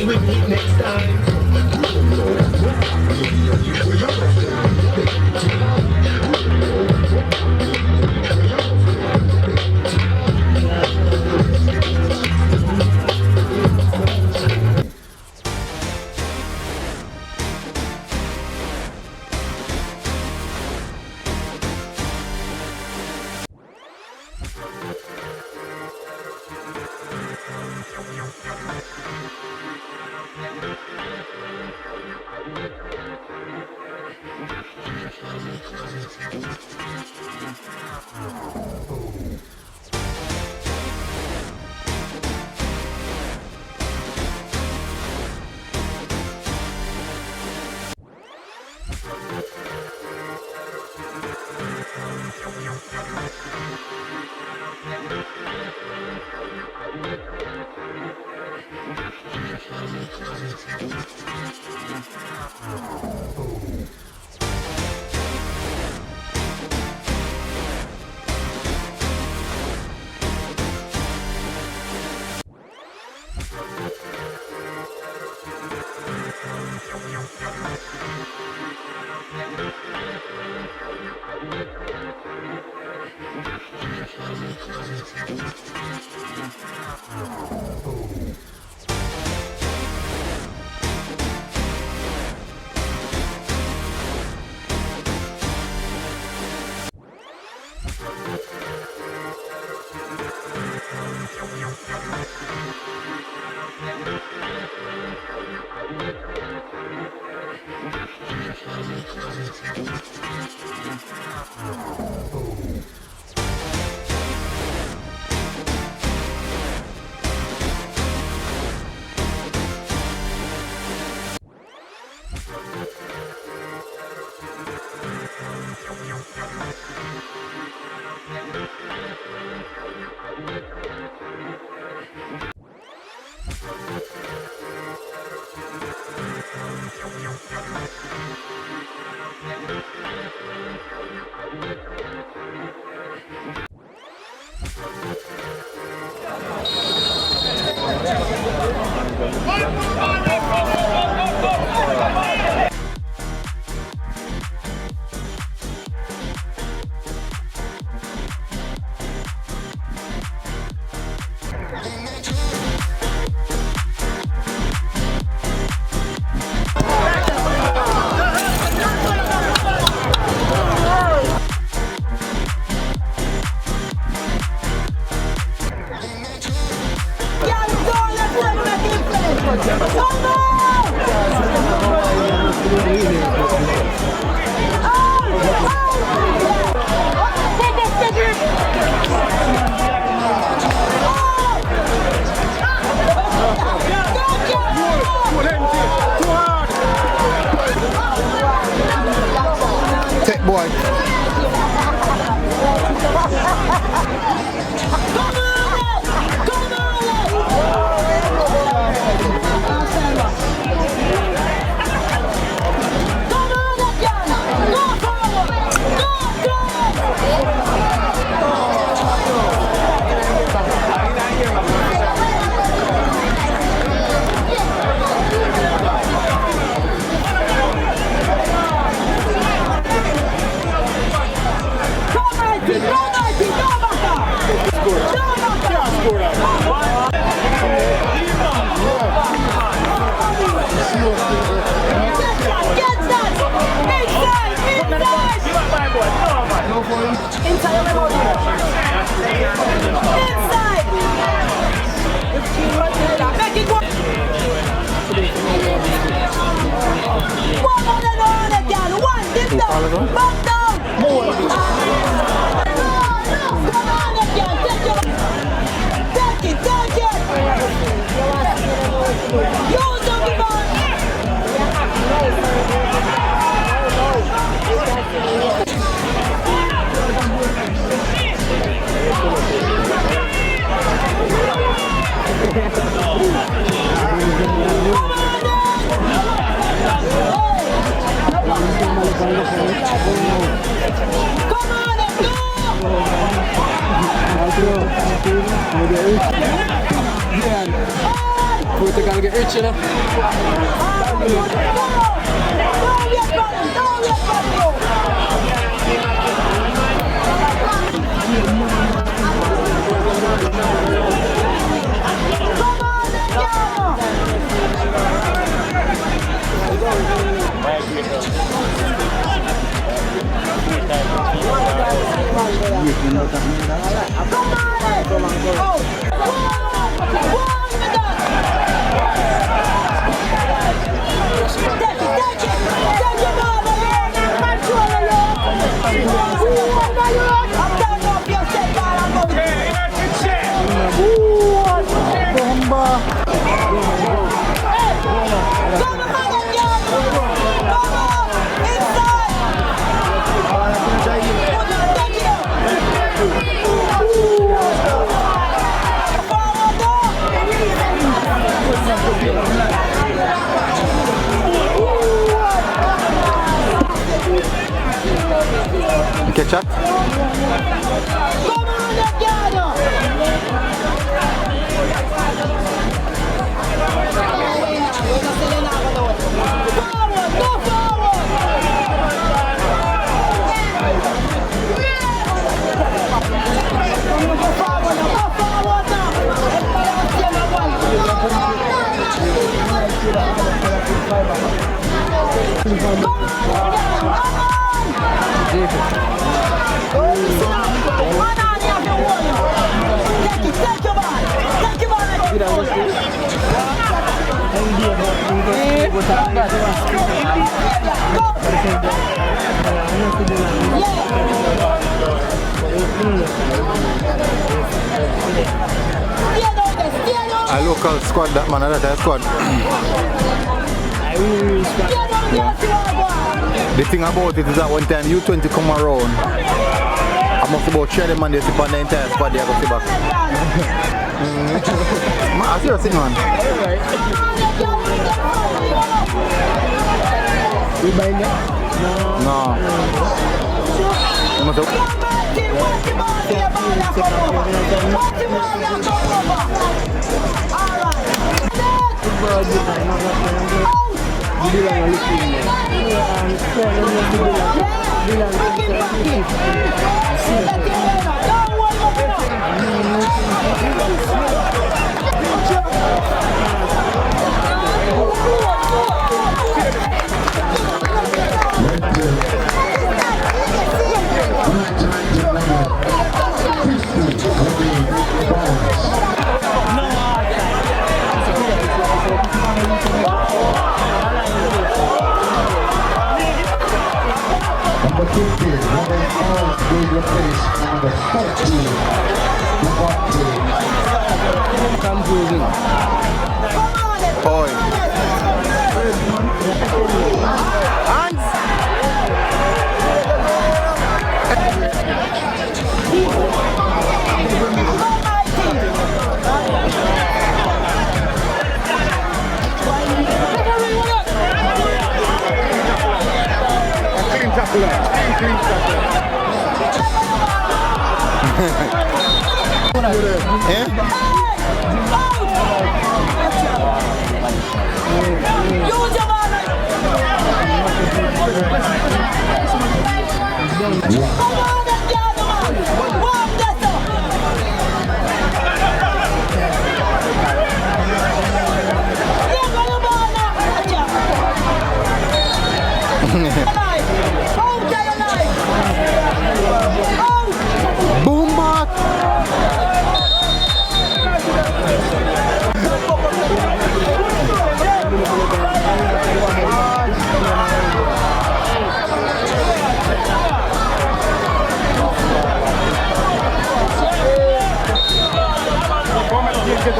Repeat next time. Inside the body. Inside. Make it work. One on again. One. Dip down. Back down. More. Come on again. Take it. Use the rebound. Puta kan get itchy now. Catch up. A local squad, that man, that squad. The thing about it is that one time U20 come around, I must about share them and they sit on the entire squad there, I go see back. I see you sitting, man. You buying it? No. You must have... Number 15, number 4, will replace number 14, Confusing. Oi. Hands! No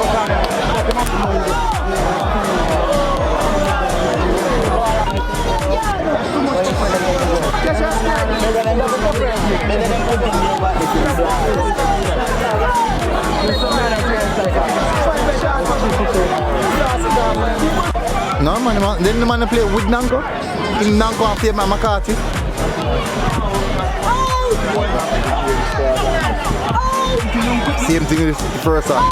man, then the man play with Nanko. In Nanko after my McCarthy. Same thing with the first one.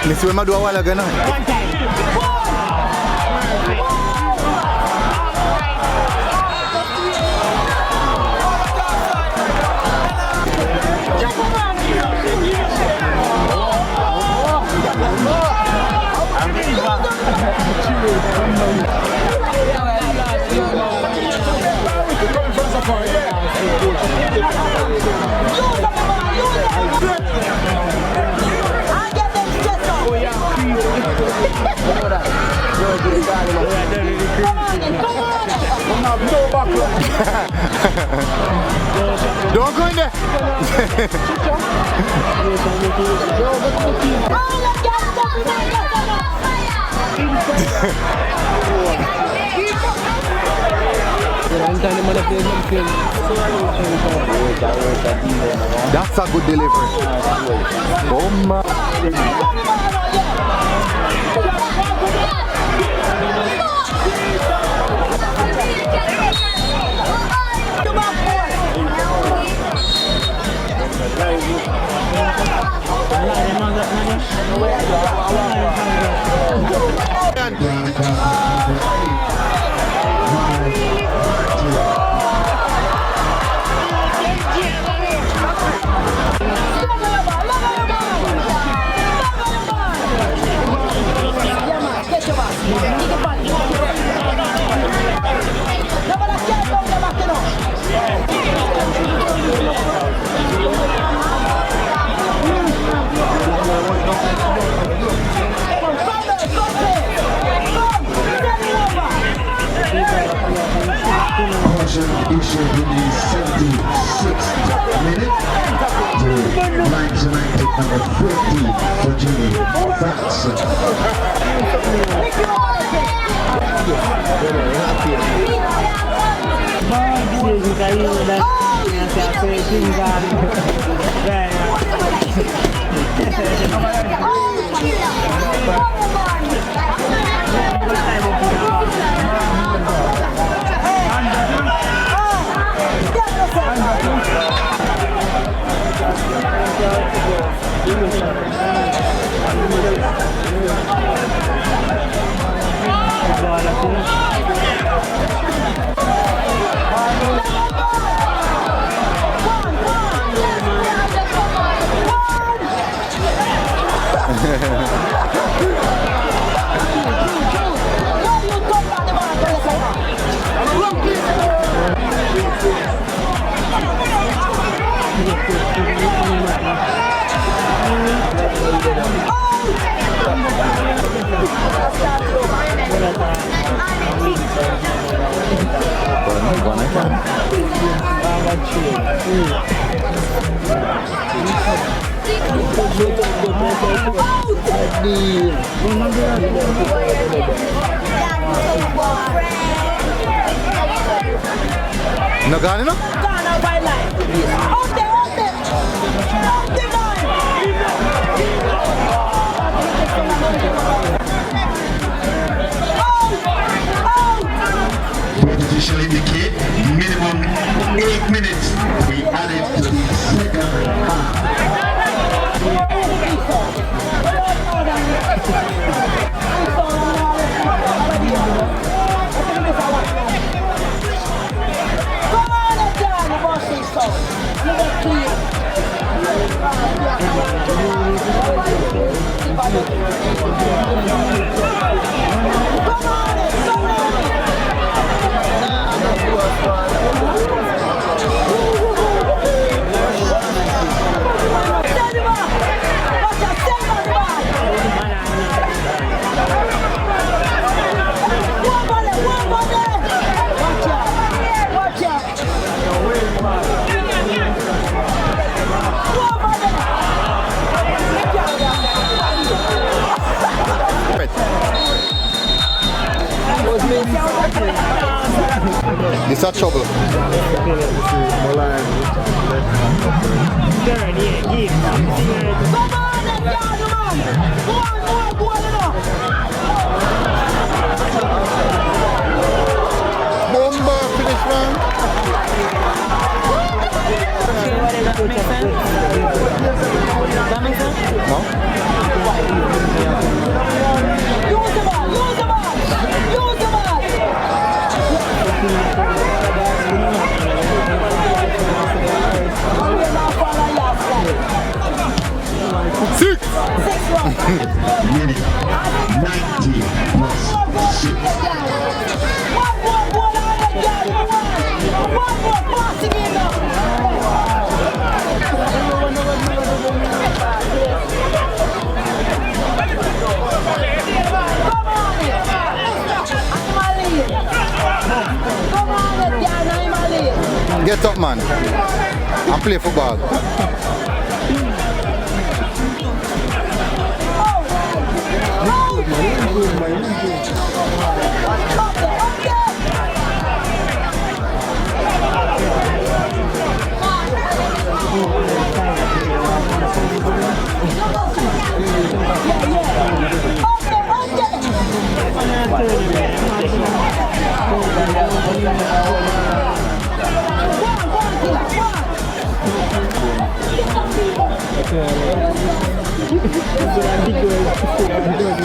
Let's see what I do a while ago now. Don't go in there. That's a good delivery. Oh my. Issued in the 76th minute to Molynes United number 14 for Jimmy Batson. No got enough? Ghana wildlife. Out there, out there. Out there, Competition indicate minimum 8 minutes. We added to the second half. Come on, John, the boss is so. This a trouble. Bomba finish, man. No? Use the ball, use the ball, use the ball. Six. Minute 90 plus 6. One more ball on the girl, one more passing in now. Come on, I'm a lead. Come on, girl, I'm a lead. Get up, man. And play football.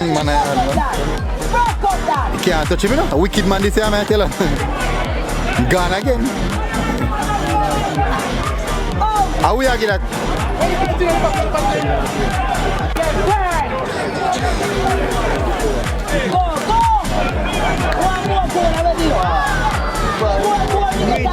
Man, you can't touch him, you know? A wicked man this year, man, I tell you. Gone again. How we are getting that? Go, go! One more goal already. One more you get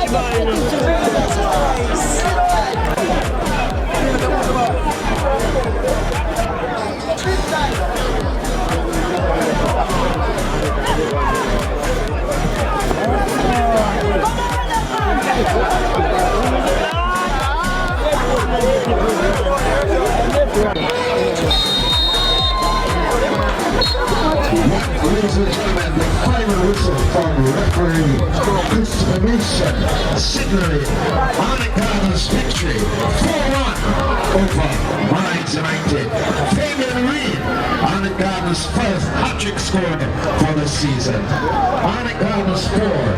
Ladies and gentlemen, the final whistle from referee Christopher Mason signaling Arnett victory 4-1 over Molynes Utd. Fabian Reed, Arnett first hat-trick scorer for the season. Arnett 4.